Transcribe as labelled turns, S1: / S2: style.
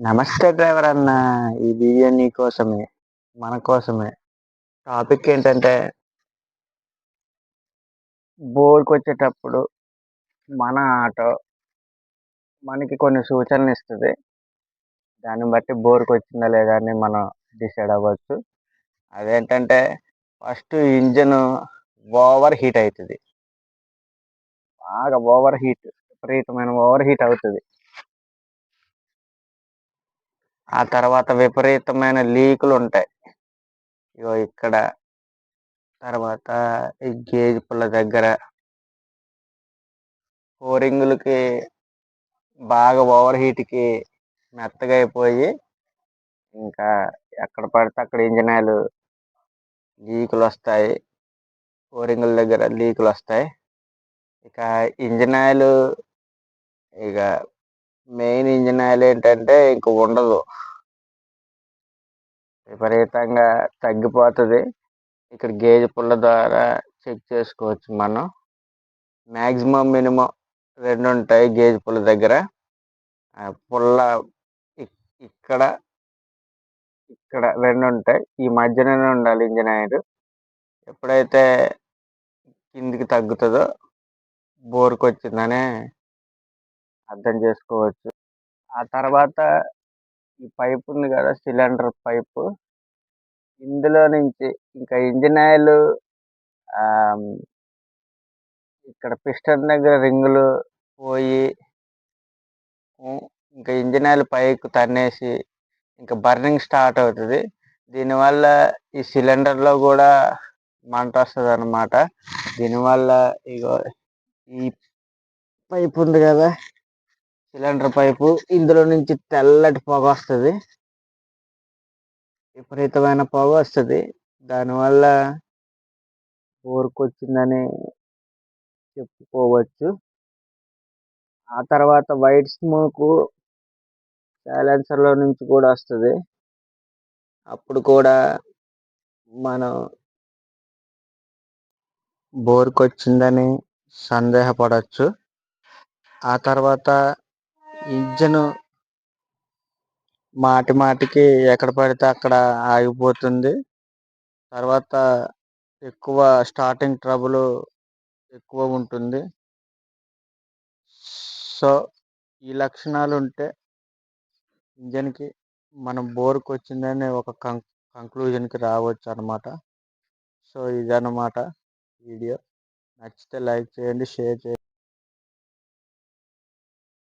S1: నమస్తే డ్రైవర్ అన్న. ఈ వీడియో నీకోసమే, మన కోసమే. టాపిక్ ఏంటంటే, బోర్కి వచ్చేటప్పుడు మన ఆటో మనకి కొన్ని సూచనలు ఇస్తుంది. దాన్ని బట్టి బోర్కి వచ్చిందా లేదా అని మనం డిసైడ్ అవ్వచ్చు. అదేంటంటే, ఫస్ట్ ఇంజన్ ఓవర్ హీట్ అవుతుంది. బాగా ఓవర్ హీట్, విపరీతమైన ఓవర్ హీట్ అవుతుంది. ఆ తర్వాత విపరీతమైన లీకులు ఉంటాయి. ఇగో ఇక్కడ, తర్వాత ఈ గేజ్ పుల్ల దగ్గర, ఓరింగులకి బాగా ఓవర్ హీట్కి మెత్తగా అయిపోయి, ఇంకా ఎక్కడ పడితే అక్కడ ఇంజన్ ఆయిల్ లీకులు వస్తాయి. ఓరింగుల దగ్గర లీకులు వస్తాయి. ఇక ఇంజన్ ఆయిల్, ఇక మెయిన్ ఇంజన్ ఆయిల్ ఏంటంటే ఇంక ఉండదు, విపరీతంగా తగ్గిపోతుంది. ఇక్కడ గేజ్ పుల్ల ద్వారా చెక్ చేసుకోవచ్చు మనం. మ్యాక్సిమం మినిమం 2 ఉంటాయి గేజ్ పుల్ల దగ్గర. పుల్ల ఇక్కడ ఇక్కడ 2 ఉంటాయి. ఈ మధ్యలోనే ఉండాలి ఇంజన్ ఆయిల్. ఎప్పుడైతే కిందికి తగ్గుతుందో బోర్కి వచ్చిందనే అర్థం చేసుకోవచ్చు. ఆ తర్వాత ఈ పైప్ ఉంది కదా, సిలిండర్ పైపు, ఇందులో నుంచి ఇంకా ఇంజన్ ఆయిల్ ఇక్కడ పిస్టన్ దగ్గర రింగులు పోయి, ఇంకా ఇంజన్ ఆయిల్ పైకి తన్నేసి ఇంకా బర్నింగ్ స్టార్ట్ అవుతుంది. దీనివల్ల ఈ సిలిండర్లో కూడా మంట వస్తుంది అన్నమాట. దీనివల్ల ఇగో ఈ పైపు ఉంది కదా, సిలిండర్ పైపు, ఇందులో నుంచి తెల్లటి పొగ వస్తుంది, విపరీతమైన పొగ వస్తుంది. దానివల్ల ఊరుకొచ్చిందని చెప్పుకోవచ్చు. ఆ తర్వాత వైట్ స్మోక్ సైలెన్సర్లో నుంచి కూడా వస్తుంది. అప్పుడు కూడా మనం బోర్కి వచ్చిందని సందేహపడవచ్చు. ఆ తర్వాత ఇంజన్ మాటి మాటికి ఎక్కడ పడితే అక్కడ ఆగిపోతుంది. తర్వాత ఎక్కువ స్టార్టింగ్ ట్రబుల్ ఎక్కువ ఉంటుంది. సో ఈ లక్షణాలు ఉంటే ఇంజన్కి మనం బోర్కి వచ్చిందని ఒక కంక్లూజన్కి రావచ్చు అన్నమాట. సో ఇదన్నమాట వీడియో. నచ్చితే లైక్ చేయండి, షేర్ చేయండి.